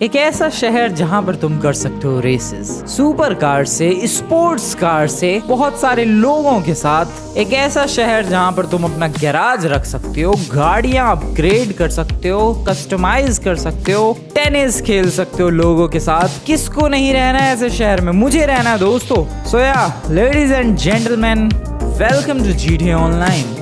एक ऐसा शहर जहां पर तुम कर सकते हो रेसेस, सुपर कार से, स्पोर्ट्स कार से, बहुत सारे लोगों के साथ। एक ऐसा शहर जहां पर तुम अपना गैराज रख सकते हो, गाड़ियां अपग्रेड कर सकते हो, कस्टमाइज कर सकते हो, टेनिस खेल सकते हो लोगों के साथ। किसको नहीं रहना है ऐसे शहर में? मुझे रहना है दोस्तों। So yeah ladies and gentleman, welcome to GTA online.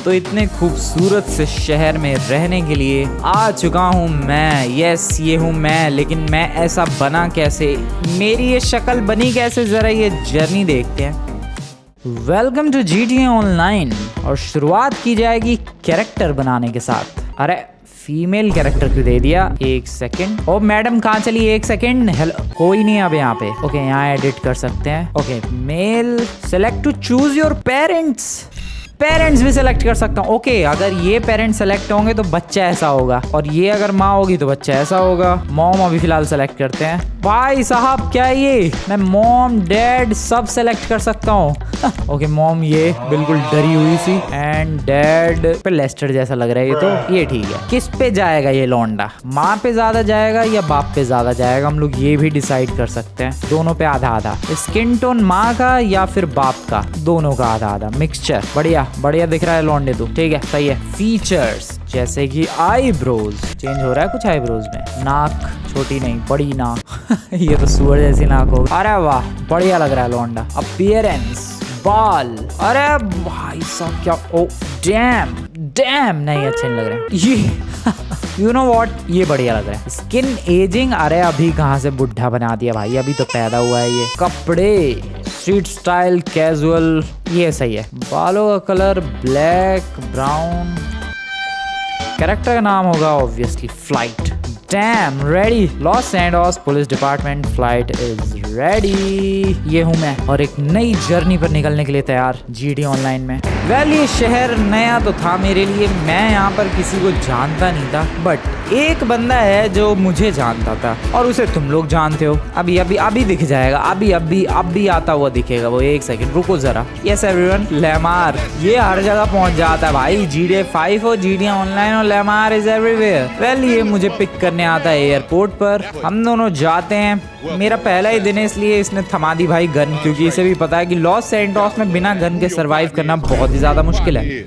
तो इतने खूबसूरत से शहर में रहने के लिए आ चुका हूँ मैं। यस, ये हूँ मैं, लेकिन मैं ऐसा बना कैसे, मेरी ये शक्ल बनी कैसे, जरा ये जर्नी देखते हैं। Welcome to GTA online. और शुरुआत की जाएगी कैरेक्टर बनाने के साथ। अरे फीमेल कैरेक्टर क्यों दे दिया? एक सेकंड। ओ मैडम कहाँ चली? एक सेकंड। हेलो, कोई नहीं अब यहाँ पे। ओके, यहाँ एडिट कर सकते हैं। Okay, male select to choose your parents भी सेलेक्ट कर सकता हूँ। ओके, अगर ये पेरेंट्स सेलेक्ट होंगे तो बच्चा ऐसा होगा, और ये अगर माँ होगी तो बच्चा ऐसा होगा। मॉम अभी फिलहाल सेलेक्ट करते हैं। भाई साहब क्या है ये? मैं मॉम डैड सब सेलेक्ट कर सकता हूँ। ओके, मॉम ये बिल्कुल डरी हुई सी, एंड डैड पे लेस्टर जैसा लग रहा है ये तो। ये ठीक है। किस पे जाएगा ये लौंडा? माँ पे ज्यादा जाएगा या बाप पे ज्यादा जाएगा? हम लोग ये भी डिसाइड कर सकते हैं। दोनों पे आधा आधा। स्किन टोन माँ का या फिर बाप का, दोनों का आधा आधा मिक्सचर। बढ़िया दिख रहा है लौंडे तो। ठीक है, सही है। फीचर्स जैसे कि आईब्रोज चेंज हो रहा है कुछ आईब्रोज में। नाक छोटी नहीं, बड़ी नाक। ये तो सुअर जैसी नाक हो। अरे वाह, बढ़िया लग रहा है लौंडा। अपीयरेंस, बाल, अरे भाई साहब क्या, ओ डैम नहीं, अच्छे नहीं लग रहे ये। यू नो व्हाट, ये बढ़िया लग रहा है। स्किन एजिंग, अरे अभी कहाँ से बुढ़ा बना दिया भाई, अभी तो पैदा हुआ है ये। कपड़े स्ट्रीट स्टाइल, कैजुअल, ये सही है। बालों का कलर ब्लैक ब्राउन। कैरेक्टर का नाम होगा obviously flight. Dam ready. Los Angeles police department, flight is ready. ये हूँ मैं, और एक नई जर्नी पर निकलने के लिए तैयार GTA ऑनलाइन में। वेल, ये शहर नया तो था मेरे लिए, मैं यहाँ पर किसी को जानता नहीं था, बट एक बंदा है जो मुझे जानता था, और उसे तुम लोग जानते हो। अभी दिख जाएगा। अभी आता हुआ दिखेगा वो। एक सेकंड रुको जरा। यस एवरीवन, लेमार ये हर जगह पहुंच जाता है भाई। GTA 5 और GTA ऑनलाइन, और लेमार इज एवरीवेयर। वेल, ये मुझे पिक करने आता है एयरपोर्ट पर। हम दोनों जाते हैं। मेरा पहला ही दिन है, इसलिए इसने थमा दी भाई गन, क्योंकि इसे भी पता है कि लॉस सैंटोस में बिना गन के सरवाइव करना बहुत ही ज्यादा मुश्किल है।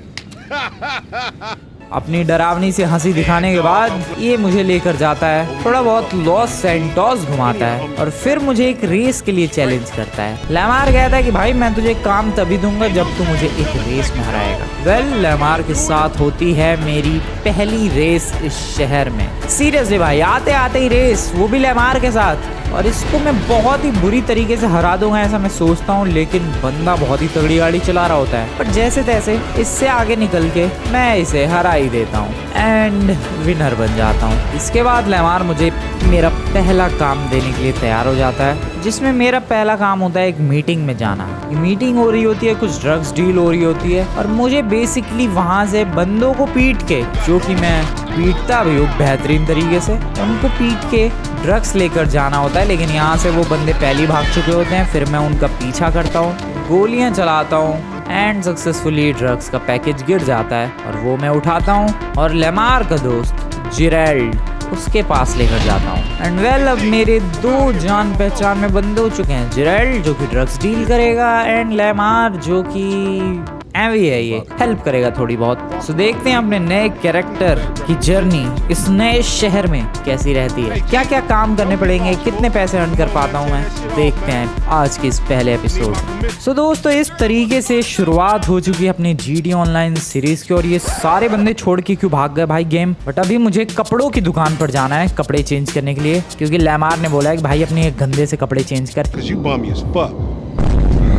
अपनी डरावनी से हंसी दिखाने के बाद ये मुझे लेकर जाता है, थोड़ा बहुत लॉस सैंटोस घुमाता है, और फिर मुझे एक रेस के लिए चैलेंज करता है। लेमार कहता है कि भाई मैं तुझे काम तभी दूंगा जब तू मुझे एक रेस में हराएगा। वेल, लेमार के साथ होती है मेरी पहली रेस इस शहर में। सीरियसली भाई, आते आते ही रेस, वो भी लेमार के साथ, और इसको मैं बहुत ही बुरी तरीके से हरा दूंगा ऐसा मैं सोचता हूँ, लेकिन बंदा बहुत ही तगड़ी गाड़ी चला रहा होता है। पर जैसे तैसे इससे आगे निकल के मैं इसे हरा ही देता हूँ, एंड विनर बन जाता हूँ। इसके बाद लेमार मुझे मेरा पहला काम देने के लिए तैयार हो जाता है, जिसमें मेरा पहला काम होता है एक मीटिंग में जाना। ये मीटिंग हो रही होती है, कुछ ड्रग्स डील हो रही होती है, और मुझे बेसिकली वहाँ से बंदों को पीट के, जो कि मैं पीटता भी हूँ बेहतरीन तरीके से, उनको पीट के ड्रग्स लेकर जाना होता है। लेकिन यहाँ से वो बंदे पहले भाग चुके होते हैं, फिर मैं उनका पीछा करता हूँ, गोलियाँ चलाता हूँ, एंड सक्सेसफुली ड्रग्स का पैकेज गिर जाता है, और वो मैं उठाता हूँ और लेमार का दोस्त जिरेल्ड, उसके पास लेकर जाता हूँ। एंड वेल, अब मेरे दो जान पहचान में बंदे हो चुके हैं। जिरेल्ड जो कि ड्रग्स डील करेगा, एंड लेमार जो कि एवी है, ये हेल्प करेगा थोड़ी बहुत। सो देखते हैं अपने नए कैरेक्टर की जर्नी इस नए शहर में कैसी रहती है, क्या क्या काम करने पड़ेंगे, कितने पैसे अर्न कर पाता हूँ मैं, देखते हैं आज के इस पहले एपिसोड। सो दोस्तों, इस तरीके से शुरुआत हो चुकी है अपनी GTA ऑनलाइन सीरीज की, और ये सारे बंदे छोड़ के क्यों भाग गए भाई गेम। बट अभी मुझे कपड़ों की दुकान पर जाना है कपड़े चेंज करने के लिए, क्योंकि लेमार ने बोला है कि भाई अपने एक गंदे से कपड़े चेंज कर।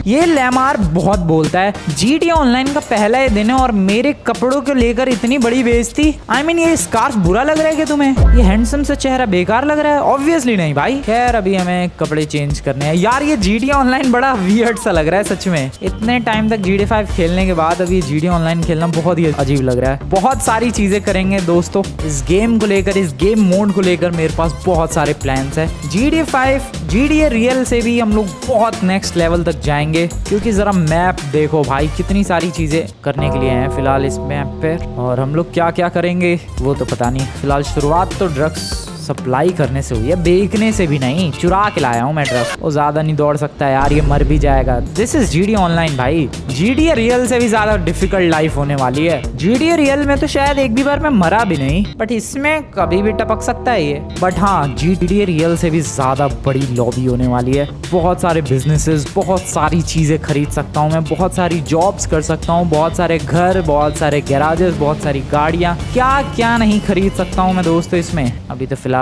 ये लेमार बहुत बोलता है। GTA ऑनलाइन का पहला ही दिन है और मेरे कपड़ों को लेकर इतनी बड़ी बेइज्जती। I mean, ये स्कार्फ बुरा लग रहा है क्या तुम्हें? ये हैंडसम से चेहरा बेकार लग रहा है? ऑब्वियसली नहीं भाई। खैर, अभी हमें कपड़े चेंज करने हैं। यार, ये GTA ऑनलाइन बड़ा वियर्ड सा लग रहा है सच में। इतने टाइम तक GTA 5 खेलने के बाद अभी GTA ऑनलाइन खेलना बहुत ही अजीब लग रहा है। बहुत सारी चीजें करेंगे दोस्तों इस गेम को लेकर, इस गेम मोड को लेकर मेरे पास बहुत सारे प्लान्स है। GTA 5 GTA रियल से भी हम लोग बहुत नेक्स्ट लेवल तक जाएंगे, क्योंकि जरा मैप देखो भाई, कितनी सारी चीजें करने के लिए हैं फिलहाल इस मैप पे। और हम लोग क्या क्या करेंगे वो तो पता नहीं। फिलहाल शुरुआत तो ड्रग्स सप्लाई करने से हुई है, बेचने से भी नहीं। चुरा के लाया हूँ मैं ड्रग्स। वो ज्यादा नहीं दौड़ सकता है यार, ये मर भी जाएगा। दिस इज GTA ऑनलाइन भाई। GTA रियल से भी ज्यादा डिफिकल्ट लाइफ होने वाली है। GTA रियल में तो शायद एक भी बार मैं मरा भी नहीं, बट इसमें कभी भी टपक सकता है ये। बट हाँ, GTA रियल से भी ज्यादा बड़ी लॉबी होने वाली है। बहुत सारे बिजनेसेस, बहुत सारी चीजें खरीद सकता हूँ मैं, बहुत सारी जॉब्स कर सकता हूँ, बहुत सारे घर, बहुत सारे गैराजेस, बहुत सारी गाड़ियाँ, क्या क्या नहीं खरीद सकता हूँ मैं दोस्तों इसमें। अभी तो फिलहाल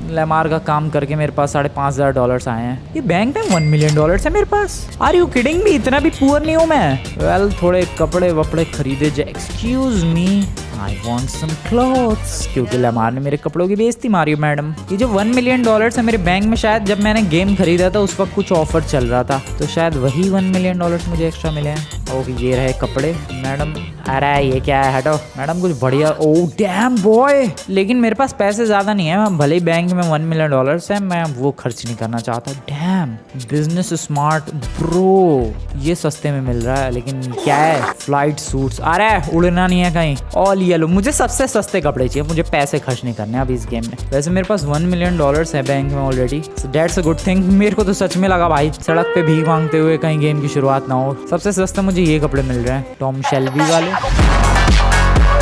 लेमार का काम करके मेरे पास $5,500 आए हैं। ये बैंक में $1 मिलियन है मेरे पास। Are you kidding me? इतना भी पुअर नहीं हूँ मैं। वेल, थोड़े कपड़े वपड़े खरीदे जाए। Excuse me, I want some clothes, क्योंकि लेमार ने मेरे कपड़ों की बेइज्जती मारी मैडम। ये जो $1 मिलियन है मेरे बैंक में, शायद जब मैंने गेम खरीदा था उस वक्त कुछ ऑफर चल रहा था, तो शायद वही $1 मिलियन मुझे एक्स्ट्रा मिले हैं। ओके, ये रहे कपड़े मैडम। अरे ये क्या है, हटो मैडम, कुछ बढ़िया। ओह डैम बॉय, लेकिन मेरे पास पैसे ज्यादा नहीं है। मैं भले ही बैंक में $1 मिलियन है, मैं वो खर्च नहीं करना चाहता। डैम, बिजनेस स्मार्ट ब्रो, ये सस्ते में मिल रहा है। लेकिन क्या है, फ्लाइट सूट्स। अरे उड़ना नहीं है कहीं। ऑल येलो, मुझे सबसे सस्ते कपड़े चाहिए, मुझे पैसे खर्च नहीं करने अभी इस गेम में। वैसे मेरे पास $1 मिलियन है बैंक में already, that's a good thing. मेरे को तो सच में लगा भाई सड़क पे भीख मांगते हुए कहीं गेम की शुरुआत ना हो। सबसे सस्ते मुझे ये कपड़े मिल रहे हैं, टॉम शेल्बी वाले।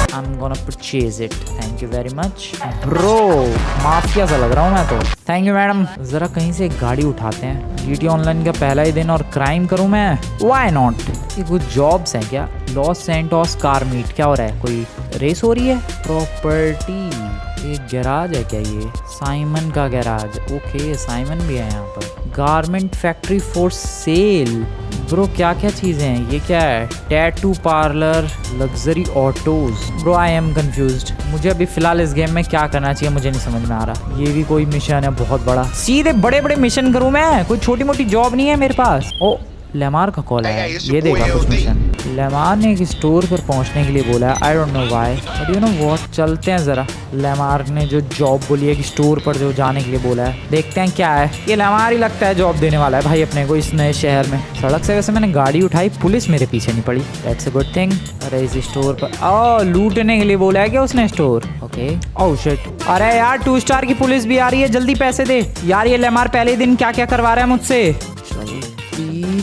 I'm gonna purchase it. Thank you very much, bro. Mafia सा लग रहा हूँ मैं तो। Thank you madam. जरा कहीं से एक गाड़ी उठाते हैं। GTA ऑनलाइन का पहला ही दिन और क्राइम करूँ मैं? Why not? ये कुछ जॉब्स हैं क्या? लॉस सैंटोस कार मीट, क्या हो रहा है? कोई रेस हो रही है? प्रॉपर्टी, एक गैराज है क्या ये? साइमन का गैराज। ओके, साइमन भी है यहाँ पर। Garment factory for sale. Bro क्या क्या चीजें हैं? ये क्या है? Tattoo parlour, luxury autos. Bro I am confused. मुझे अभी फिलहाल इस गेम में क्या करना चाहिए मुझे नहीं समझ में आ रहा। ये भी कोई मिशन है बहुत बड़ा? सीधे बड़े बड़े मिशन करूं मैं? कोई छोटी मोटी जॉब नहीं है मेरे पास। ओ, लेमार का कॉल है, ये देगा कुछ मिशन। लेमार ने एक स्टोर पर पहुंचने के लिए बोला है। I don't know why, but you know what, चलते हैं जरा। लेमार ने जो जॉब बोली है कि स्टोर पर जो जाने के लिए बोला है, देखते हैं क्या है। ये लेमार ही लगता है जॉब देने वाला है भाई अपने को इस नए शहर में। सड़क से वैसे मैंने गाड़ी उठाई, पुलिस मेरे पीछे नहीं पड़ी, दैट्स अ गुड थिंग। अरे इस स्टोर पर लूटने के लिए बोला है क्या उसने स्टोर? Okay, oh shit. अरे यार 2 स्टार की पुलिस भी आ रही है, जल्दी पैसे दे यार। ये लेमार पहले दिन क्या क्या करवा रहा है मुझसे।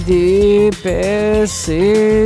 दे पैसे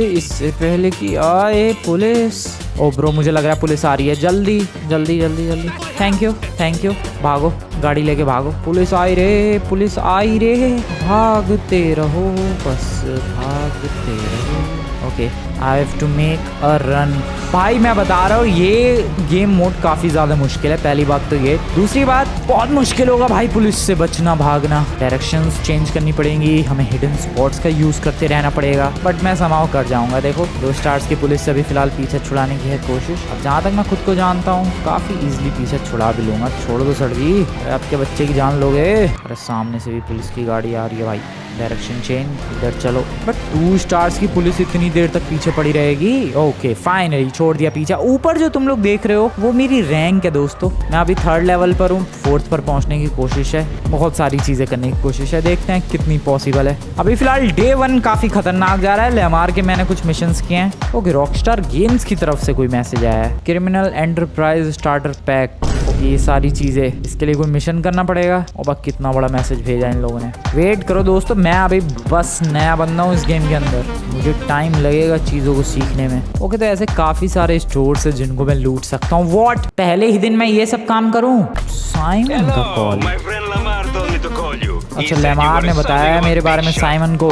इससे पहले कि आए पुलिस। ओ ब्रो, मुझे लग रहा है पुलिस आ रही है। जल्दी जल्दी जल्दी जल्दी। Thank you thank you. भागो, गाड़ी लेके भागो। पुलिस आई रे, पुलिस आई रे। भागते रहो बस, भागते रहो। Okay, I have to make a run. भाई मैं बता रहा हूँ ये गेम मोड काफी ज्यादा मुश्किल है, पहली बात तो ये। दूसरी बात, बहुत मुश्किल होगा भाई पुलिस से बचना, भागना। डायरेक्शंस चेंज करनी पड़ेंगी, हमें हिडन स्पॉट्स का यूज करते रहना पड़ेगा, बट मैं समाव कर जाऊंगा। देखो 2 स्टार्स की पुलिस से भी फिलहाल पीछे छुड़ाने की है कोशिश। अब जहाँ तक मैं खुद को जानता हूँ काफी इजिली पीछे छुड़ा भी लूंगा। छोड़ दो सड़की, आपके बच्चे की जान लोगे। अरे सामने से भी पुलिस की गाड़ी आ रही है भाई, डायरेक्शन चेंज, इधर चलो। बट 2 स्टार्स की पुलिस इतनी देर तक पीछे पड़ी रहेगी? ओके फाइनली छोड़ दिया पीछा। ऊपर जो तुम लोग देख रहे हो वो मेरी रैंक है दोस्तों। मैं अभी 3rd लेवल पर हूँ, 4th पर पहुंचने की कोशिश है। बहुत सारी चीजें करने की कोशिश है, देखते हैं कितनी पॉसिबल है। अभी फिलहाल डे 1 काफी खतरनाक जा रहा है। लेमार के मैंने कुछ मिशंस किए हैं। ओके, रॉकस्टार गेम्स की तरफ से कोई मैसेज आया है, क्रिमिनल एंटरप्राइज स्टार्टर पैक। ये सारी चीजें, इसके लिए कोई मिशन करना पड़ेगा। और बस कितना बड़ा मैसेज भेजा इन लोगों ने। वेट करो दोस्तों, मैं अभी बस नया बंदा हूँ इस गेम के अंदर, मुझे टाइम लगेगा चीजों को सीखने में। ओके, तो ऐसे काफी सारे स्टोर्स है जिनको मैं लूट सकता हूँ। व्हाट, पहले ही दिन मैं ये सब काम करूँ? साइमन का कॉल। अच्छा, लेमार ने बताया है मेरे बारे में साइमन को।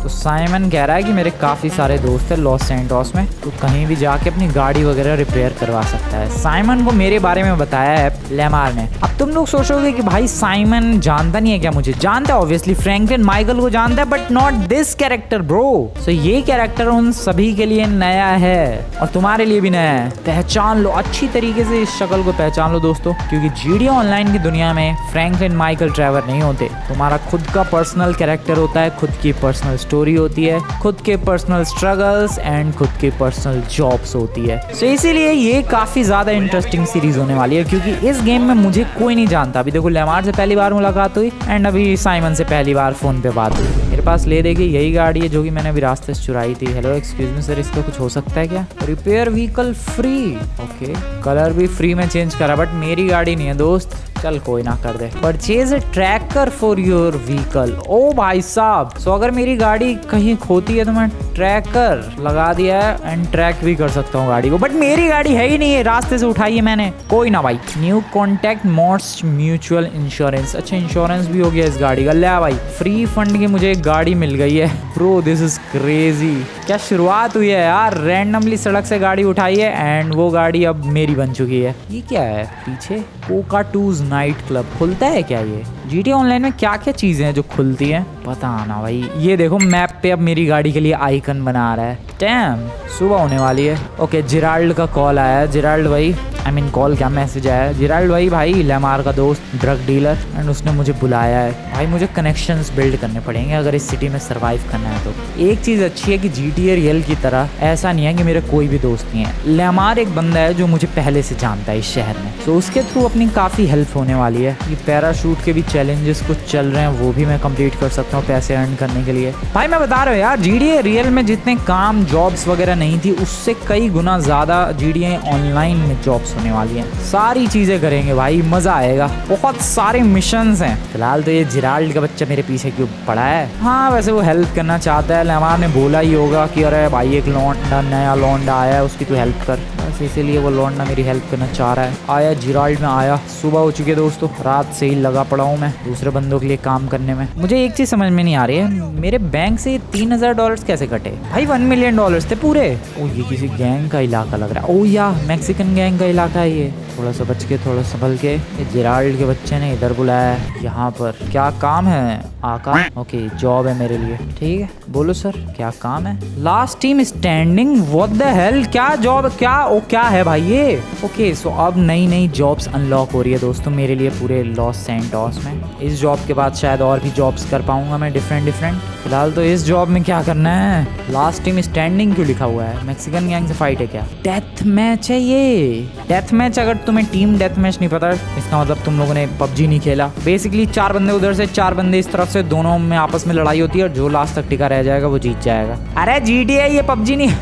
तो साइमन कह रहा है कि मेरे काफी सारे दोस्त हैं लॉस सैंटोस में, तो कहीं भी जाके अपनी गाड़ी वगैरह रिपेयर करवा सकता है। साइमन को मेरे बारे में बताया है लेमार ने। अब तुम लोग सोचोगे कि भाई साइमन जानता नहीं है क्या मुझे? जानता है ऑब्वियसली, फ्रैंकलिन माइकल को जानता है, but not this character bro. So ये कैरेक्टर उन सभी के लिए नया है और तुम्हारे लिए भी नया है। पहचान लो, अच्छी तरीके से इस शक्ल को पहचान लो दोस्तों, क्योंकि GTA ऑनलाइन की दुनिया में फ्रैंकलिन माइकल ट्रेवर नहीं होते। तुम्हारा खुद का पर्सनल कैरेक्टर होता है, खुद की पर्सनल स्टोरी स्टोरी होती है, खुद के पर्सनल स्ट्रगल्स एंड खुद के पर्सनल जॉब्स होती है। सो इसीलिए ये काफ़ी ज़्यादा इंटरेस्टिंग सीरीज होने वाली है, क्योंकि इस गेम में मुझे कोई नहीं जानता। अभी देखो लेमार से पहली बार मुलाकात हुई एंड अभी साइमन से पहली बार फ़ोन पे बात हुई। मेरे पास ले देगी यही गाड़ी है जो कि मैंने अभी रास्ते से चुराई थी। हेलो एक्सक्यूज मी सर, इसका कुछ हो सकता है क्या? Repair vehicle free, okay. Colour भी फ्री में चेंज करा, बट मेरी गाड़ी नहीं है दोस्त, चल कोई ना कर दे। Purchase a tracker for your vehicle. ओ भाई साहब, सो अगर मेरी गाड़ी कहीं खोती है तो मैं ट्रैकर लगा दिया है एंड ट्रैक भी कर सकता हूँ गाड़ी को, बट मेरी गाड़ी है ही नहीं है, रास्ते से उठाई है मैंने। कोई ना भाई। New contact most mutual insurance. अच्छा इंश्योरेंस भी हो गया इस गाड़ी का। ले भाई, फ्री फंड की मुझे एक गाड़ी मिल गई है। Bro this is crazy. क्या शुरुआत हुई है यार, रैंडमली सड़क से गाड़ी उठाई है एंड वो गाड़ी अब मेरी बन चुकी है। ये क्या है पीछे? कोकाटूज नाइट क्लब खुलता है क्या? ये GTA ऑनलाइन में क्या क्या चीजें हैं जो खुलती हैं पता ना भाई। ये देखो मैप पे अब मेरी गाड़ी के लिए आइकन बना रहा है। डैम, सुबह होने वाली है। ओके जिराल्ड का कॉल आया है। जिराल्ड भाई, आई मीन कॉल क्या, मैसेज आया है। जिराल्ड भाई लेमार का दोस्त, ड्रग डीलर, एंड उसने मुझे बुलाया है। भाई मुझे कनेक्शंस बिल्ड करने पड़ेंगे अगर इस सिटी में सर्वाइव करना है तो। एक चीज़ अच्छी है कि GTA रियल की तरह ऐसा नहीं है कि मेरे कोई भी दोस्त नहीं है। लेमार एक बंदा है जो मुझे पहले से जानता है इस शहर में, तो उसके थ्रू अपनी काफ़ी हेल्प होने वाली है। ये पैराशूट के भी चैलेंजेस कुछ चल रहे हैं, वो भी मैं कंप्लीट कर सकता हूँ पैसे अर्न करने के लिए। भाई मैं बता रहा हूँ यार, GTA रियल में जितने काम जॉब्स वगैरह नहीं थी उससे कई गुना ज़्यादा GTA ऑनलाइन में जॉब्स होने वाली हैं। सारी चीज़ें करेंगे भाई, मज़ा आएगा। बहुत सारे मिशंस हैं। फिलहाल तो ये जिराल्ड का बच्चा मेरे पीछे क्यों पड़ा है? हाँ वैसे वो हेल्प करना चाहता है। लेमार ने बोला ही होगा कि अरे भाई एक लौंडा, नया लौंडा आया है, उसकी तो हेल्प कर, बस इसीलिए वो लौंडा मेरी हेल्प करना चाह रहा है। आया जिराल्ड में आया। सुबह हो चुकी है दोस्तों, रात से ही लगा पड़ा हूँ मैं दूसरे बंदों के लिए काम करने में। मुझे एक चीज़ समझ में नहीं आ रही है, मेरे बैंक से $3000 कैसे कटे? भाई $1 मिलियन थे पूरे। ओ ये किसी गैंग का इलाका लग रहा है। ओ या मैक्सिकन गैंग का इलाका है ये। थोड़ा सा बच के, थोड़ा संभल के। ये जिराल्ड के बच्चे ने इधर बुलाया है। यहाँ पर क्या काम है आका? ओके जॉब है मेरे लिए, ठीक है बोलो सर क्या काम है? Last team standing, what the hello, क्या जॉब, क्या ओ क्या है भाई ये? ओके सो अब नई नई जॉब्स अनलॉक हो रही है दोस्तों मेरे लिए पूरे लॉस सैंटोस में। इस जॉब के बाद शायद और भी जॉब्स कर पाऊंगा मैं डिफरेंट। फिलहाल तो इस जॉब में क्या करना है? लास्ट टीम स्टैंडिंग क्यों लिखा हुआ है? मैक्सिकन गैंग से फाइट है क्या? डेथ मैच है ये। डेथ मैच, अगर तुम्हें टीम डेथ मैच नहीं पता इसका मतलब तुम लोगों ने PUBG नहीं खेला। बेसिकली 4 बंदे उधर से 4 बंदे इस तरफ से, दोनों में आपस में लड़ाई होती है और जो लास्ट तक टिका रह जाएगा वो जीत जाएगा। अरे GTA ये PUBG नहीं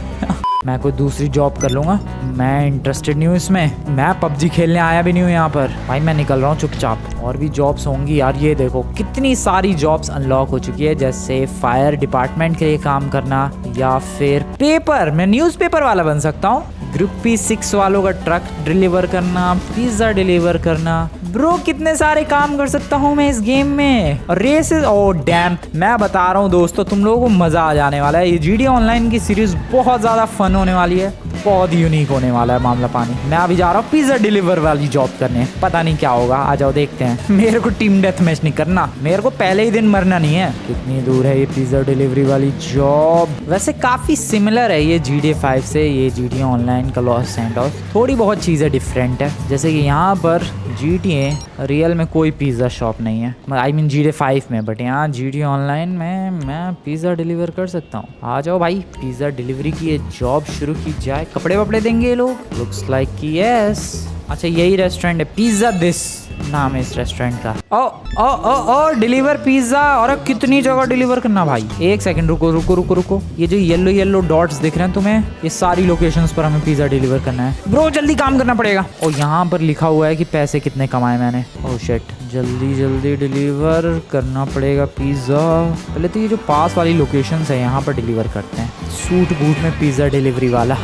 मैं कोई दूसरी जॉब कर लूंगा, मैं इंटरेस्टेड नहीं हूँ इसमें। मैं PUBG खेलने आया भी नहीं हूँ यहाँ पर भाई, मैं निकल रहा हूँ चुपचाप। और भी जॉब्स होंगी यार, ये देखो कितनी सारी जॉब्स अनलॉक हो चुकी है, जैसे फायर डिपार्टमेंट के लिए काम करना, या फिर पेपर, मैं न्यूज़पेपर वाला बन सकता हूँ। ग्रुप P6 वालों का ट्रक डिलीवर करना, पिज्जा डिलीवर करना। ब्रो कितने सारे काम कर सकता हूँ मैं इस गेम में। और रेसेस, ओ डैम, मैं बता रहा हूँ दोस्तों तुम लोगों को मजा आ जाने वाला है। ये GTA ऑनलाइन की सीरीज बहुत ज्यादा फन होने वाली है, बहुत यूनिक होने वाला है मामला पानी। मैं अभी जा रहा हूँ पिज्जा डिलीवर वाली जॉब करने, पता नहीं क्या होगा, आ जाओ देखते हैं। मेरे को टीम डेथ मैच नहीं करना, मेरे को पहले ही दिन मरना नहीं है। कितनी दूर है ये पिज्जा डिलीवरी वाली जॉब? वैसे काफी सिमिलर है ये GTA 5 से, ये GTA ऑनलाइन का लॉस सैंटोस। थोड़ी बहुत चीजें डिफरेंट है, जैसे कि यहाँ पर GTA रियल में कोई पिज्जा शॉप नहीं है, आई मीन GTA 5 में, बट यहाँ GTA ऑनलाइन में मैं पिज्जा डिलीवर कर सकता हूँ। आ जाओ भाई, पिज्जा डिलीवरी की ये जॉब शुरू की जाए। कपड़े वपड़े देंगे ये लोग, लुक्स लाइक कि यस। अच्छा यही रेस्टोरेंट है, पिज्जा दिस नाम है इस रेस्टोरेंट का। ओ डिलीवर पिज्जा। और कितनी जगह डिलीवर करना भाई? एक सेकंड रुको। ये जो येलो डॉट्स दिख रहे हैं तुम्हें, ये सारी लोकेशंस पर हमें पिज्जा डिलीवर करना है। ब्रो जल्दी काम करना पड़ेगा। और यहाँ पर लिखा हुआ है कि पैसे कितने कमाए मैंने। ओह शिट, जल्दी डिलीवर करना पड़ेगा पिज्जा। पहले तो ये जो पास वाली लोकेशंस है यहाँ पर डिलीवर करते हैं। सूट बूट में पिज्जा डिलीवरी वाला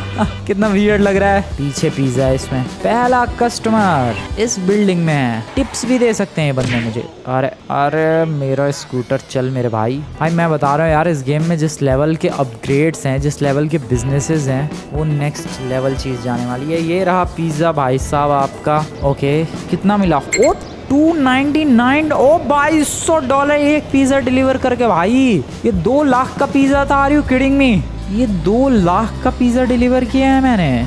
कितना वियर्ड लग रहा है। पीछे पिज्जा है इसमें। पहला कस्टमर इस बिल्डिंग में है। टिप्स भी दे सकते हैं बंदे मुझे। अरे मेरा स्कूटर चल मेरे भाई मैं बता रहा हूँ यार, इस गेम में जिस लेवल के अपग्रेड्स हैं, जिस लेवल के बिजनेसेस हैं, वो नेक्स्ट लेवल चीज जाने वाली है। ये रहा पिज्जा भाई साहब आपका। ओके कितना मिला? ओ $299। ओ $2200 एक पिज्जा डिलीवर करके भाई। ये 2 लाख का पिज्जा था। Are you kidding me? ये 2 लाख का पिज्जा डिलीवर किया है मैंने।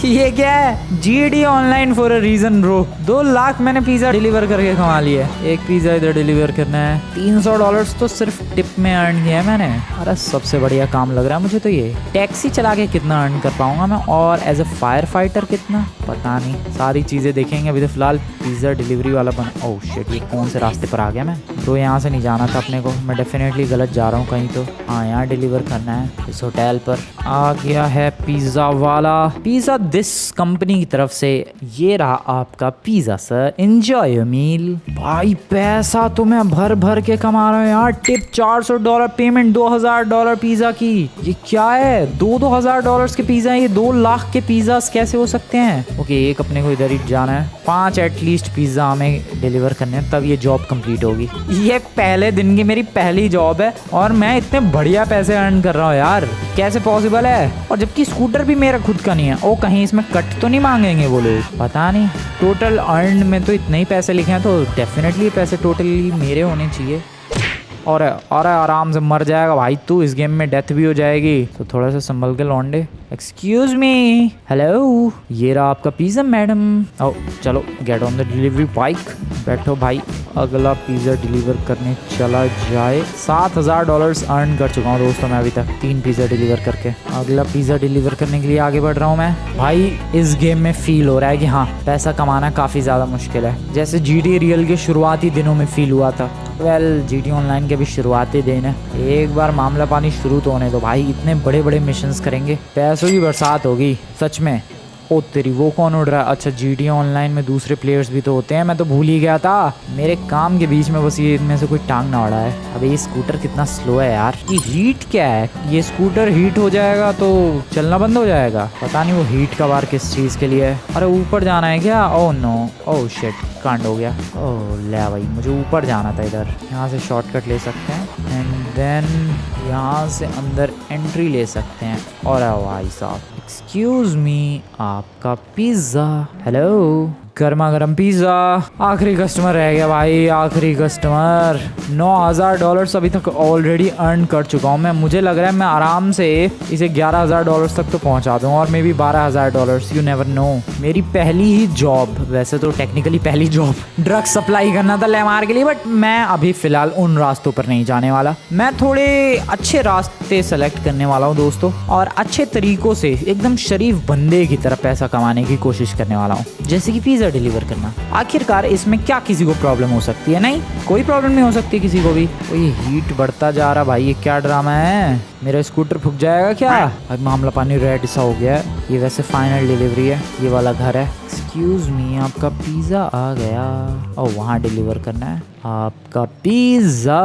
ये क्या है? GD online for a reason bro. 2 lakh मैंने पिज्जा डिलीवर करके कमा लिया। एक पिज्जा इधर डिलीवर करना है। $300 तो सिर्फ टिप में अर्न किया है मैंने। अरे सबसे बढ़िया काम लग रहा है मुझे तो ये। टैक्सी चला के कितना अर्न कर पाऊंगा मैं, और एज अ फायर फाइटर कितना, पता नहीं। सारी चीजें देखेंगे। अभी तो फिलहाल पिज्जा डिलीवरी वाला बना। ओह शिट, ये कौन से रास्ते पर आ गया मैं? तो यहाँ से नहीं जाना था अपने को। मैं डेफिनेटली गलत जा रहा हूँ कहीं तो। हाँ, यहाँ डिलीवर करना है। इस होटल पर आ गया है पिज्जा वाला। पिज्जा दिस कंपनी की तरफ से। ये रहा आपका pizza sir, enjoy your meal. भाई पैसा तो मैं भर भर के कमा रहा हूँ यार। टिप $400, पेमेंट $2000 पिज्जा की। ये क्या है? $2000 के पिज्जा। ये 2 लाख के पिज्जा कैसे हो सकते हैं? ओके, एक अपने को इधर ही जाना है। 5 एटलीस्ट पिज्जा हमें डिलीवर करने हैं, तब ये जॉब कंप्लीट होगी। ये पहले दिन की मेरी पहली जॉब है और मैं इतने बढ़िया पैसे अर्न कर रहा हूँ यार। कैसे पॉसिबल है? और जबकि स्कूटर भी मेरा खुद का नहीं है। ओ, कहीं इसमें कट तो नहीं मांगेंगे वो लोग? पता नहीं। टोटल अर्न में तो इतने ही पैसे लिखे हैं, तो डेफिनेटली पैसे टोटली मेरे होने चाहिए। और आराम से मर जाएगा भाई तू। इस गेम में डेथ भी हो जाएगी, तो थोड़ा सा संभल के लौंडे। एक्सक्यूज मी, हेलो, ये रहा आपका पिज्जा मैडम। ओ चलो, get on the delivery bike. बैठो भाई, अगला पिज्जा डिलीवर करने चला जाए। $7000 अर्न कर चुका हूँ दोस्तों मैं अभी तक, 3 पिज्जा डिलीवर करके। अगला पिज्जा डिलीवर करने के लिए आगे बढ़ रहा हूँ मैं। भाई इस गेम में फील हो रहा है कि हाँ, पैसा कमाना काफ़ी ज़्यादा मुश्किल है, जैसे GTA रियल के शुरुआती दिनों में फील हुआ था। वेल, GTA ऑनलाइन के भी शुरुआती दिन है। एक बार मामला पानी शुरू तो होने दो भाई। इतने बड़े बड़े मिशंस करेंगे, पैसों की बरसात होगी सच में। ओ तेरी, वो कौन उड़ रहा है? अच्छा, GTA ऑनलाइन में दूसरे प्लेयर्स भी तो होते हैं, मैं तो भूल ही गया था। मेरे काम के बीच में बस ये इनमें से कोई टांग ना अड़ा है। अबे ये स्कूटर कितना स्लो है यार। ये हीट क्या है? ये स्कूटर हीट हो जाएगा तो चलना बंद हो जाएगा। पता नहीं वो हीट का बार किस चीज़ के लिए है। अरे ऊपर जाना है क्या? ओह नो, ओह शिट, कांड हो गया। ओह ले भाई, मुझे ऊपर जाना था इधर। यहाँ से शॉर्टकट ले सकते हैं एंड देन यहाँ से अंदर एंट्री ले सकते हैं। और भाई साहब, एक्सक्यूज मी, आपका पिज्ज़ा। हेलो, गर्मा गर्म पिज्ज़ा। आखिरी कस्टमर रह गया भाई, आखिरी कस्टमर। $9000 अभी तक ऑलरेडी अर्न कर चुका हूँ मैं। मुझे लग रहा है मैं आराम से इसे $11000 तक तो पहुँचा दूँ, और may be $12000, you never know. मेरी पहली ही जॉब, वैसे तो टेक्निकली पहली जॉब ड्रग सप्लाई करना था लेमार के लिए, बट मैं अभी फ़िलहाल उन रास्तों पर नहीं जाने वाला। मैं थोड़े अच्छे रास्ते सेलेक्ट करने वाला हूँ दोस्तों, और अच्छे तरीक़ों से एकदम शरीफ बंदे की तरह पैसा कमाने की कोशिश करने वाला हूँ, जैसे कि पिज्ज़ा डिलीवर करना। आखिरकार इसमें क्या किसी को प्रॉब्लम हो सकती है? नहीं, कोई प्रॉब्लम नहीं हो सकती किसी को भी। तो ये हीट बढ़ता जा रहा भाई, ये क्या ड्रामा है? मेरा स्कूटर फूक जाएगा क्या? अब मामला पानी रेड सा हो गया है। ये वैसे फाइनल डिलीवरी है, ये वाला घर है। एक्सक्यूज मी, आपका पिज़्ज़ा आ गया। और वहाँ डिलीवर करना है आपका pizza.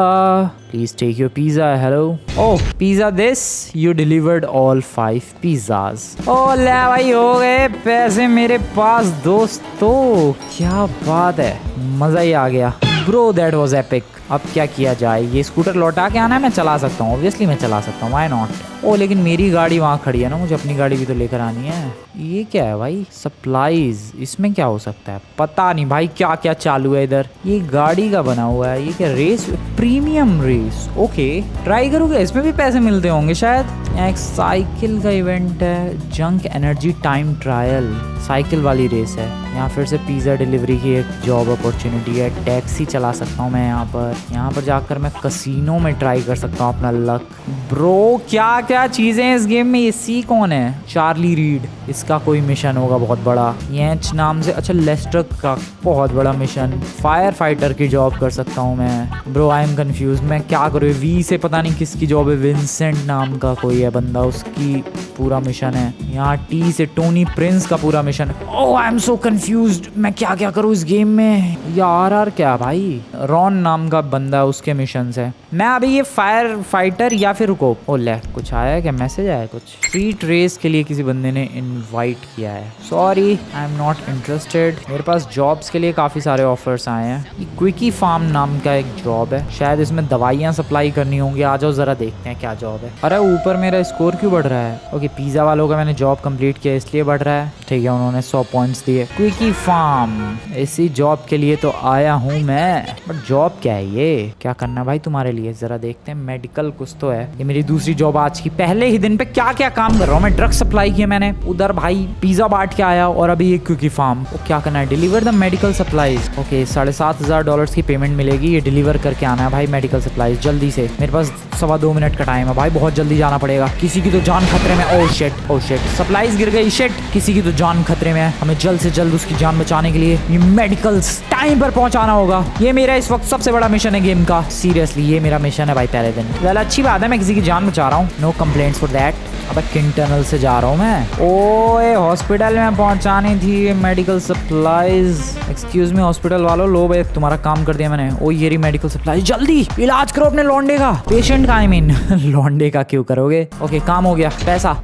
Please take your pizza. Hello, oh pizza this, you delivered all 5 pizzas. ओ ले भाई, हो गए पैसे मेरे पास दोस्तों। क्या बात है, मज़ा ही आ गया ब्रो, दैट वाज एपिक। अब क्या किया जाए? ये स्कूटर लौटा के आना है, मैं चला सकता हूँ, ऑब्वियसली मैं चला सकता हूँ, व्हाई नॉट। ओ लेकिन मेरी गाड़ी वहाँ खड़ी है ना, मुझे अपनी गाड़ी भी तो लेकर आनी है। ये क्या है भाई? सप्लाईज, इसमें क्या हो सकता है? पता नहीं भाई, क्या क्या चालू है इधर। ये गाड़ी का बना हुआ है, ये क्या? Race, premium race. Okay, try करोगे? इसमें भी पैसे मिलते होंगे शायद। यहाँ एक साइकिल का इवेंट है, junk energy time trial, cycle वाली रेस है। यहाँ फिर से पिज़्ज़ा डिलीवरी की एक जॉब अपॉर्चुनिटी है। टैक्सी चला सकता हूँ मैं यहाँ पर। यहाँ पर जाकर मैं कसीनो में ट्राई कर सकता हूँ अपना लक। ब्रो क्या क्या चीज़ें हैं इस गेम में। ये सी कौन है? चार्ली रीड, इसका कोई मिशन होगा बहुत बड़ा। येंच नाम से, अच्छा लेस्टर का बहुत बड़ा मिशन। फायर फाइटर की जॉब कर सकता हूँ मैं। ब्रो आई एम कंफ्यूज, मैं क्या करूँ? वी से पता नहीं किसकी जॉब है, विंसेंट नाम का कोई है बंदा, उसकी पूरा मिशन है। यहाँ टी से टोनी प्रिंस का पूरा mission. Oh I am so confused, मैं क्या क्या करूँ इस गेम में? यार क्या भाई, रॉन नाम का बंदा, उसके मिशंस है। मैं अभी ये फायर फाइटर या फिर रुको, ओ ले कुछ आया है क्या? मैसेज आया कुछ? स्ट्रीट रेस के लिए किसी बंदे ने इनवाइट किया है। Sorry I am not interested. मेरे पास जॉब्स के लिए काफ़ी सारे ऑफर्स आए हैं। ये क्विकी फार्म नाम का एक जॉब है, शायद इसमें दवाइयाँ सप्लाई करनी होंगी। आ जाओ ज़रा देखते हैं क्या जॉब है। अरे ऊपर मेरा स्कोर क्यों बढ़ रहा है? ओके, पिज़्ज़ा वालों का मैंने जॉब कंप्लीट किया इसलिए बढ़ रहा है। ठीक है, उन्होंने 100 पॉइंट्स दिए। क्विकी फार्म, इसी जॉब के लिए तो आया हूँ मैं। बट जॉब क्या है ये क्या करना है भाई तुम्हारे लिए, जरा देखते हैं। मेडिकल कुछ तो है, ये मेरी दूसरी जॉब आज की। पहले ही दिन पे क्या क्या काम कर रहा हूँ मैं। ड्रग सप्लाई किया मैंने, उधर भाई पिज्जा बांट के आया, और अभी एक क्यूकी फार्म। वो क्या करना है, deliver the medical supplies. Okay, $7,500 की पेमेंट मिलेगी, ये डिलीवर करके आना है भाई मेडिकल सप्लाईज जल्दी से। मेरे पास 2.25 मिनट का टाइम है भाई, बहुत जल्दी जाना पड़ेगा। किसी की तो जान खतरे में। Oh shit, oh shit, supplies गिर गई। शिट, किसी की तो जान खतरे में है। हमें जल्द से जल्द उसकी जान बचाने के लिए ये मेडिकल्स टाइम पर पहुंचाना होगा। ये मेरा इस वक्त सबसे बड़ा मिशन है गेम का। सीरियसली ये मेरा मिशन है भाई पहले दिन। वेल अच्छी बात है, मैं किसी की जान बचा रहा हूँ। No complaints for that. अब किंग टनल से जा रहा हूँ मैं। ओए हॉस्पिटल में पहुंचानी थी medical supplies. Excuse me hospital वालों, लो भाई तुम्हारा काम कर दिया मैंने। ओ ये रही मेडिकल सप्लाईज, जल्दी इलाज करो अपने लौंडे का, पेशेंट का आई मीन। लौंडे का क्यों करोगे। ओके काम हो गया।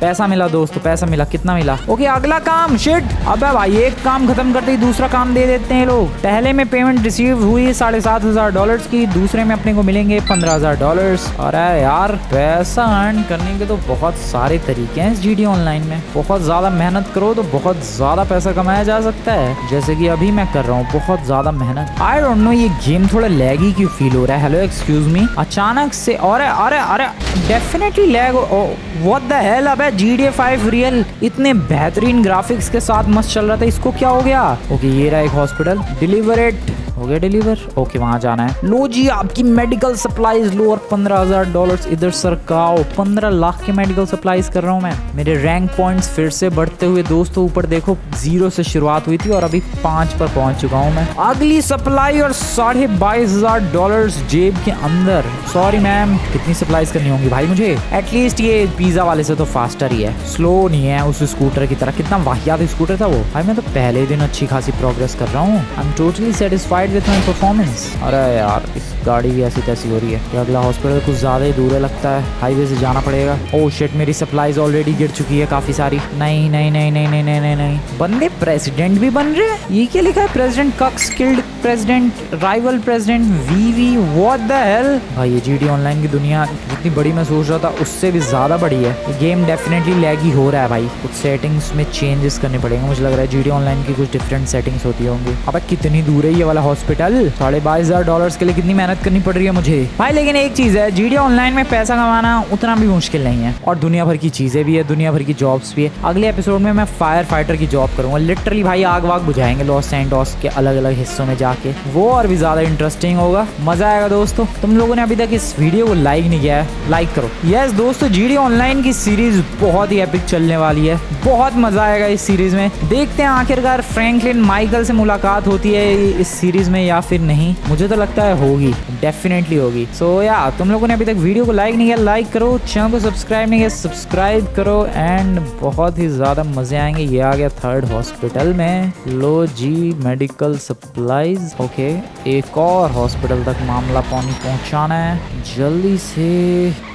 पैसा मिला दोस्तों, पैसा मिला। कितना मिला। ओके अगला काम। शिट, अबे भाई एक काम खत्म करते ही दूसरा काम दे देते हैं लोग। पहले में पेमेंट रिसीव हुई $7,500 की, दूसरे में अपने को मिलेंगे $15,000। अरे यार पैसा अर्न करने के तो बहुत सारे तरीके हैं इस जीडी ऑनलाइन में। बहुत ज्यादा मेहनत करो तो बहुत ज्यादा पैसा कमाया जा सकता है, जैसे कि अभी मैं कर रहा हूँ बहुत ज्यादा मेहनत। आई डोंट नो ये गेम थोड़ा लैगी क्यों फील हो रहा है। हेलो एक्सक्यूज मी, अचानक से अरे अरे अरे definitely lag. What the hello. अबे GTA 5 रियल इतने बेहतरीन ग्राफिक्स के साथ मस्त चल रहा था, इसको क्या हो गया। ओके ये रहा एक हॉस्पिटल, डिलीवर इट। हो गया डिलीवर। ओके वहां जाना है। लो जी आपकी मेडिकल सप्लाईज लो, और $15,000 इधर सरकाओ। 15 लाख के मेडिकल सप्लाईज कर रहा हूँ मैं। मेरे रैंक पॉइंट्स फिर से बढ़ते हुए दोस्तों, ऊपर देखो 0 से शुरुआत हुई थी और अभी 5 पर पहुंच चुका हूँ मैं। अगली सप्लाई और $22,500 जेब के अंदर। सॉरी मैम, कितनी सप्लाईज करनी होंगी भाई मुझे। एटलीस्ट ये पिज्जा वाले से तो फास्टर ही है, स्लो नहीं है उस स्कूटर की तरह। कितना वाहियात स्कूटर था वो भाई। मैं तो पहले दिन अच्छी खासी प्रोग्रेस कर रहा हूँ। I am totally satisfied with my performance. अरे यार इस गाड़ी भी ऐसी तैसी हो रही है। ये अगला हॉस्पिटल कुछ ज्यादा ही दूर है लगता है, हाईवे से जाना पड़ेगा। ओह शिट, मेरी सप्लाईज ऑलरेडी गिर चुकी है काफी सारी। नहीं नहीं नहीं नहीं नहीं नहीं नहीं नहीं, बंदे प्रेसिडेंट भी बन रहे हैं। ये क्या लिखा है, प्रेसिडेंट कक्स killed president, rival president VV. What the hell भाई। ये जीडी ऑनलाइन की दुनिया जितनी बड़ी मैं सोच रहा था उससे भी ज्यादा बड़ी है। ये गेम डेफिनेटली लैगी हो रहा है भाई। कुछ सेटिंग्स में चेंजेस करने पड़ेंगे मुझे लग रहा है। जीडी ऑनलाइन की कुछ डिफरेंट सेटिंग्स होती होंगी। अब कितनी दूर है ये वाला हॉस्पिटल। $22,000 के लिए कितनी मेहनत करनी पड़ रही है मुझे भाई। लेकिन एक चीज है, जीडी ऑनलाइन में पैसा कमाना उतना भी मुश्किल नहीं है, और दुनिया भर की चीजें भी है, दुनिया भर की जॉब्स भी है। अगले एपिसोड में मैं फायर फाइटर की जॉब करूंगा। लिटरली भाई आग वाग बुझाएंगे लॉस सैंटोस के अलग अलग हिस्सों में जाके। वो और भी ज्यादा इंटरेस्टिंग होगा, मजा आएगा दोस्तों। तुम लोगों ने अभी तक इस वीडियो को लाइक नहीं किया है, लाइक करो। यस दोस्तों, जीडी ऑनलाइन की सीरीज बहुत ही एपिक चलने वाली है। बहुत मजा आएगा इस सीरीज में। देखते हैं आखिरकार फ्रैंकलिन माइकल से मुलाकात होती है इस सीरीज में या फिर नहीं। मुझे तो लगता है होगी, डेफिनेटली होगी। सो या तुम लोगों ने अभी तक वीडियो को लाइक नहीं किया, लाइक करो। चैनल को सब्सक्राइब नहीं किया, सब्सक्राइब करो। एंड बहुत ही ज्यादा मजे आएंगे। ये आ गया 3rd हॉस्पिटल में। लो जी मेडिकल सप्लाईज। ओके एक और हॉस्पिटल तक मामला पानी पहुंचाना है जल्दी से।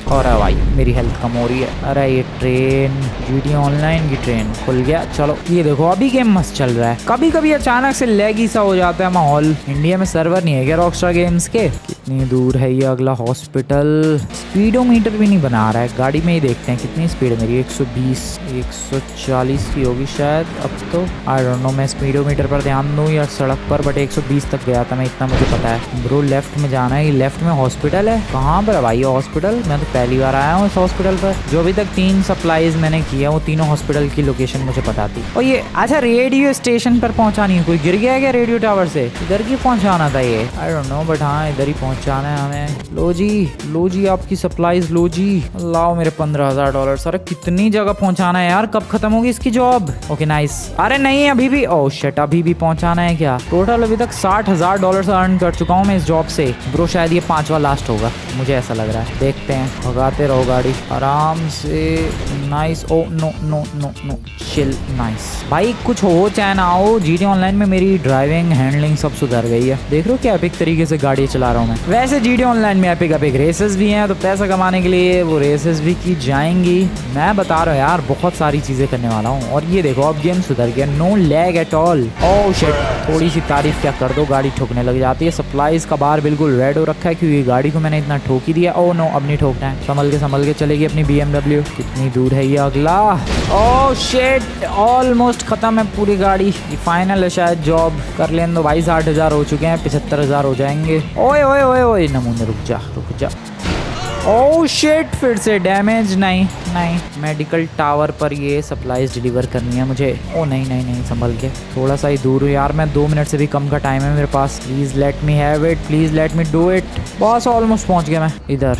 और भाई मेरी हेल्थ कम हो रही है। अरे ये ट्रेन, जीडी ऑनलाइन की ट्रेन खुल गया। चलो ये देखो अभी गेम मस्त चल रहा है। कभी कभी अचानक से लैगी सा हो जाता है माहौल। इंडिया में सर्वर नहीं है क्या रॉकस्टार गेम्स के। कितनी दूर है ये अगला हॉस्पिटल। स्पीडोमीटर भी नहीं बना रहा है, गाड़ी में ही देखते हैं कितनी स्पीड है मेरी। 120 140 की होगी शायद अब तो। आई डोंट नो, मैं स्पीडोमीटर पर ध्यान दूं या सड़क पर, बट 120 तक गया था मैं, इतना मुझे पता है। ब्रो लेफ्ट में जाना है। ये लेफ्ट में हॉस्पिटल है। कहाँ पर है भाई ये हॉस्पिटल। मैं तो पहली बार आया हूँ इस हॉस्पिटल पर। जो अभी तक 3 सप्लाईज मैंने किया वो तीनों हॉस्पिटल की लोकेशन मुझे पता थी। और ये अच्छा रेडियो स्टेशन पर पहुंचानी है। कोई गिर गया क्या रेडियो टावर से। इधर की पहुंचाना था ये, आई डोंट नो, बट हाँ इधर ही पहुंचाना है हमें। लो जी आपकी सप्लाईज लो जी। लाओ मेरे $15,000। अरे कितनी जगह पहुंचाना है यार, कब खत्म होगी इसकी जॉब। Okay nice. अरे नहीं अभी भी, ओह शिट अभी भी पहुंचाना है क्या। टोटल अभी तक $60,000 अर्न कर चुका हूँ मैं इस जॉब से। ब्रो शायद ये 5वां लास्ट होगा, मुझे ऐसा लग रहा है। देखते हैं, भगाते रहो गाड़ी आराम से। Nice. Oh no no no no chill. Nice भाई, कुछ हो चाहे ना हो, जीडी ऑनलाइन में मेरी ड्राइविंग हैंडलिंग सब सुधर गई है। देख रहे हो क्या एपिक तरीके से गाड़ी चला रहा हूँ मैं। वैसे जीडी ऑनलाइन में एपिक रेसेस भी हैं, तो पैसा कमाने के लिए वो रेसेस भी की जाएंगी। मैं बता रहा हूँ यार बहुत सारी चीजें करने वाला हूँ। और ये देखो अब गेम सुधर गया, no lag at all. Oh shit, थोड़ी सी तारीफ क्या कर दो, गाड़ी ठोकने लग जाती है। सप्लाईज का बार बिल्कुल रेड हो रखा है क्योंकि गाड़ी को मैंने इतना ठोकी दिया। ओह नो अब नहीं ठोकना है। संभल के चलेगी अपनी BMW। कितनी दूर है ये अगला? ओह शिट, ऑलमोस्ट खत्म है पूरी गाड़ी। ये फाइनल है शायद, जॉब कर लेने दो भाई। 60,000 हो चुके हैं, 75,000 हो जाएंगे। ओए ओए ओए ओए नमूने, रुक जा। ओह शिट, फिर से डैमेज। नहीं, मेडिकल टावर पर ये सप्लाईज डिलीवर करनी है मुझे। ओ नहीं, संभल के, थोड़ा सा ही दूर हूँ यार मैं। 2 मिनट से भी कम का टाइम है मेरे पास। Please let me have it, please let me do it. बस ऑलमोस्ट पहुंच गया मैं। इधर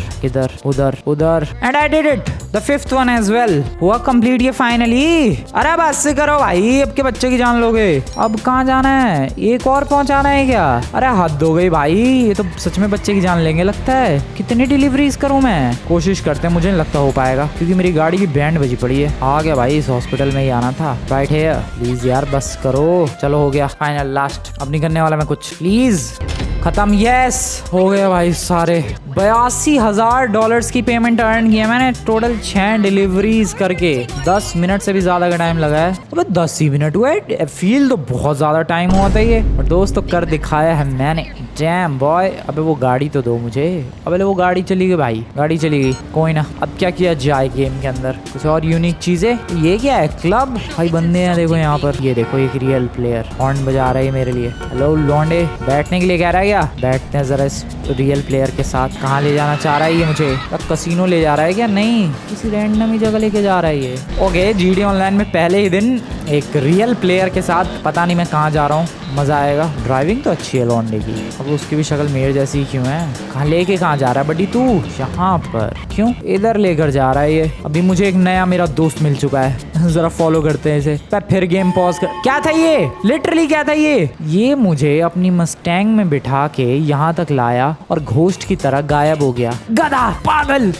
उधर and I did it, the 5th one as well. हुआ कंप्लीट ये फाइनली। अरे बस से करो भाई, अब के बच्चे की जान लोगे। अब कहाँ जाना है? एक और पहुंचाना है क्या? अरे हद हो गई भाई, ये तो सच में बच्चे की जान लेंगे लगता है। कितनी डिलीवरीज करूँ मैं? कोशिश करते हैं, मुझे नहीं लगता हो पाएगा क्योंकि मेरी गाड़ी की बैंड बजी पड़ी है। आ गया भाई, इस हॉस्पिटल में ही आना था। राइट है, प्लीज यार बस करो। चलो हो गया फाइनल, लास्ट। अब नहीं करने वाला मैं कुछ, प्लीज खत्म। यस हो गया भाई सारे। $82,000 की पेमेंट अर्न की है मैंने टोटल 6 डिलीवरीज करके। 10 मिनट से भी ज्यादा का टाइम लगा है। अबे 10 ही मिनट हुए, फील तो बहुत ज्यादा टाइम हुआ था ये। और दोस्त तो कर दिखाया है मैंने। Dam boy. अबे वो गाड़ी तो दो मुझे। अबे वो गाड़ी चली गई भाई, गाड़ी चली गई। कोई ना, अब क्या किया जाए गेम के अंदर? कुछ और यूनिक चीजें। ये क्या है? क्लब भाई, बंदे हैं देखो यहाँ पर। ये देखो एक रियल प्लेयर हॉर्न बजा रहा है मेरे लिए। हेलो लौंडे, बैठने के लिए कह रहा है क्या? बैठते हैं जरा इस रियल प्लेयर के साथ। कहाँ ले जाना चाह रहा है ये मुझे? कसिनो ले जा रहा है क्या? नहीं, किसी रैंडम ही जगह लेके जा रहा है ये। ओके, जीडी ऑनलाइन में पहले ही दिन एक रियल प्लेयर के साथ। पता नहीं मैं कहाँ जा रहा हूँ, मजा आएगा। ड्राइविंग तो अच्छी है लौंडे की। अब उसकी भी शक्ल मेरे जैसी क्यों है? कहाँ जा रहा है बड्डी तू? यहाँ पर क्यों? इधर लेकर जा रहा है ये। अभी मुझे एक नया मेरा दोस्त मिल चुका है। जरा फॉलो करते हैं इसे। फिर गेम पॉज कर। क्या था ये? लिटरली क्या था ये? ये मुझे अपनी मस्टैंग में बिठा के यहाँ तक लाया और घोस्ट की तरह गायब हो गया। गधा पागल।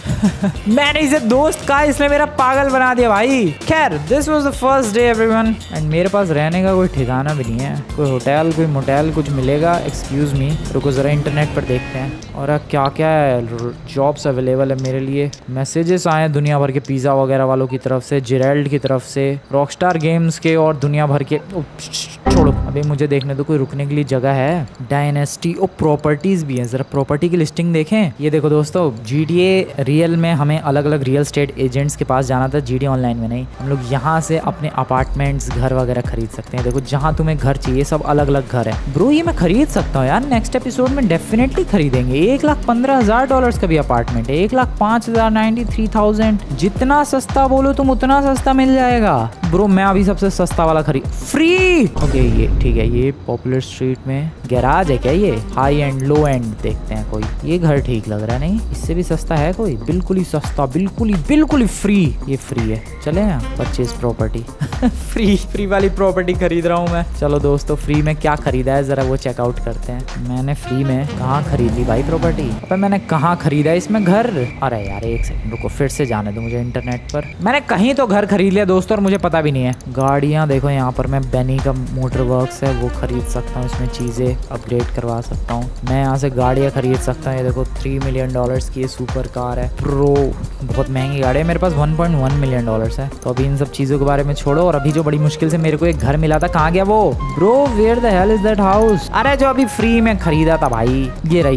मैंने इसे दोस्त कहा, इसने मेरा पागल बना दिया भाई। खैर, this was the first day everyone. And मेरे पास रहने का कोई ठिकाना भी नहीं है। कोई होटल, कोई मोटेल कुछ मिलेगा? एक्सक्यूज मी, रुको जरा इंटरनेट पर देखते हैं। और क्या क्या है जॉब्स अवेलेबल है मेरे लिए। मैसेजेस आए दुनिया भर के पिज़्ज़ा वगैरह वालों की तरफ से, जिरेल्ड की तरफ से, रॉकस्टार गेम्स के और दुनिया भर के। छोड़ो, अभी मुझे देखने दो कोई रुकने के लिए जगह है। डायनेस्टी और प्रॉपर्टीज भी है, जरा प्रॉपर्टी की लिस्टिंग देखें। ये देखो दोस्तों, GTA रियल में हमें अलग अलग रियल स्टेट एजेंट्स के पास जाना था, GD ऑनलाइन में नहीं। हम लोग यहाँ से अपने अपार्टमेंट्स, घर वगैरह खरीद सकते हैं। देखो जहाँ तुम्हें घर चाहिए सब अलग अलग घर है। ब्रो ये मैं खरीद सकता हूँ यार, नेक्स्ट एपिसोड में डेफिनेटली खरीदेंगे। $1,15,000 का भी अपार्टमेंट है। 1,05,93,000। जितना सस्ता बोलो तुम उतना सस्ता मिल जाएगा। ब्रो मैं अभी सबसे सस्ता वाला खरीद। फ्री। ओके ये ठीक है। ये पॉपुलर स्ट्रीट में गैराज है क्या? ये हाई एंड लो एंड देखते हैं कोई। ये घर ठीक लग रहा है। नहीं, इससे भी सस्ता है कोई? बिल्कुल ही सस्ता, बिल्कुल ही फ्री। ये फ्री है। चले यहाँ परचेज प्रॉपर्टी। फ्री वाली प्रॉपर्टी खरीद रहा हूँ मैं। चलो दोस्तों, फ्री में क्या खरीदा है जरा वो चेकआउट करते हैं। मैंने फ्री में कहाँ खरीदी भाई प्रॉपर्टी? अबे मैंने कहाँ खरीदा इसमें घर? अरे यार एक सेकंड रुको, फिर से जाने दो मुझे इंटरनेट पर। मैंने कहीं तो घर खरीद लिया दोस्तों और मुझे पता भी नहीं है। गाड़ियाँ देखो यहाँ पर, मैं बेनी का मोटर वर्क्स है वो खरीद सकता हूँ। इसमें चीजें अपग्रेड करवा सकता हूँ। मैं यहाँ से गाड़ियाँ खरीद सकता हूँ। ये देखो $3 मिलियन की ये सुपर कार है प्रो। बहुत महंगी गाड़ी है। मेरे पास $1.1 मिलियन है। तो अभी इन सब चीजों के बारे में छोड़ो। और अभी जो बड़ी मुश्किल से मेरे को एक घर मिला था, कहाँ गया वो? Bro where the hell is that house? अरे जो अभी फ्री में खरीदा था भाई, ये रहा।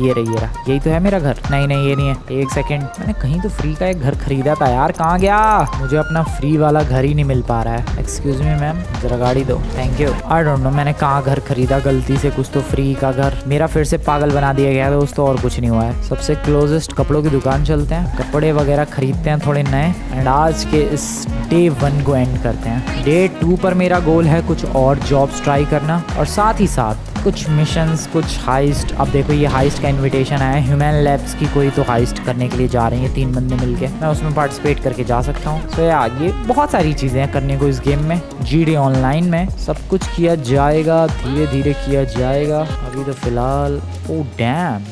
यही तो है मेरा घर। नहीं ये नहीं है। एक सेकंड, मैंने कहीं तो फ्री का एक घर खरीदा था यार, कहाँ गया? मुझे अपना फ्री वाला घर ही नहीं मिल पा रहा है। एक्सक्यूज मी मैम, जरा गाड़ी दो। Thank you. I don't know मैंने कहाँ घर खरीदा गलती से। कुछ तो फ्री का घर मेरा फिर से पागल बना दिया गया दोस्तों, और कुछ नहीं हुआ है। सबसे क्लोजेस्ट कपड़ों की दुकान चलते हैं, कपड़े वगैरह खरीदते हैं थोड़े नए। एंड आज के इस Day 1 को एंड करते हैं। Day 2 पर मेरा गोल है कुछ और जॉब्स ट्राई करना और साथ ही साथ कुछ मिशंस, कुछ हाइस्ट। अब देखो ये हाइस्ट का इनविटेशन आया। ह्यूमन लैब्स की कोई तो हाइस्ट करने के लिए जा रही है 3 बंदे मिलके। मैं उसमें पार्टिसिपेट करके जा सकता हूँ। सो यार ये बहुत सारी चीजें हैं करने को इस गेम में। GD ऑनलाइन में सब कुछ किया जाएगा, धीरे धीरे किया जाएगा। अभी तो फिलहाल oh damn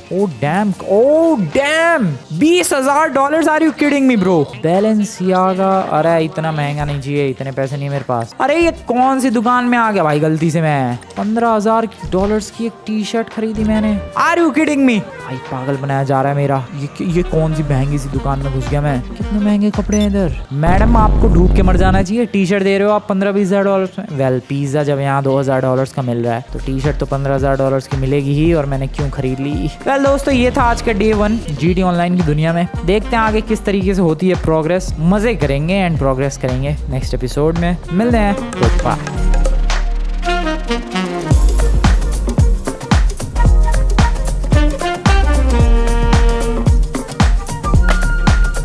$20,000। Are you kidding me bro? Balenciaga. अरे इतना महंगा नहीं चाहिए, इतने पैसे नहीं मेरे पास। अरे ये कौन सी दुकान में आ गया भाई गलती से मैं? $15,000 $10 की एक टी शर्ट खरीदी मैंने। Are you kidding me? भाई पागल बनाया जा रहा है मेरा। ये कौन सी महंगी सी दुकान में घुस गया मैं। कितने महंगे कपड़े हैं इधर। मैडम आपको ढूंढ के मर जाना चाहिए। टी शर्ट दे रहे हो आप $15-20 में। वेल पिज्जा जब यहाँ $2000 का मिल रहा है तो टी शर्ट तो $15,000 की मिलेगी ही, और मैंने क्यों खरीद ली। वेल दोस्तों ये था आज का Day 1 GT ऑनलाइन की दुनिया में। देखते हैं आगे किस तरीके से होती है प्रोग्रेस। मजे करेंगे एंड प्रोग्रेस करेंगे नेक्स्ट एपिसोड में। मिलते हैं।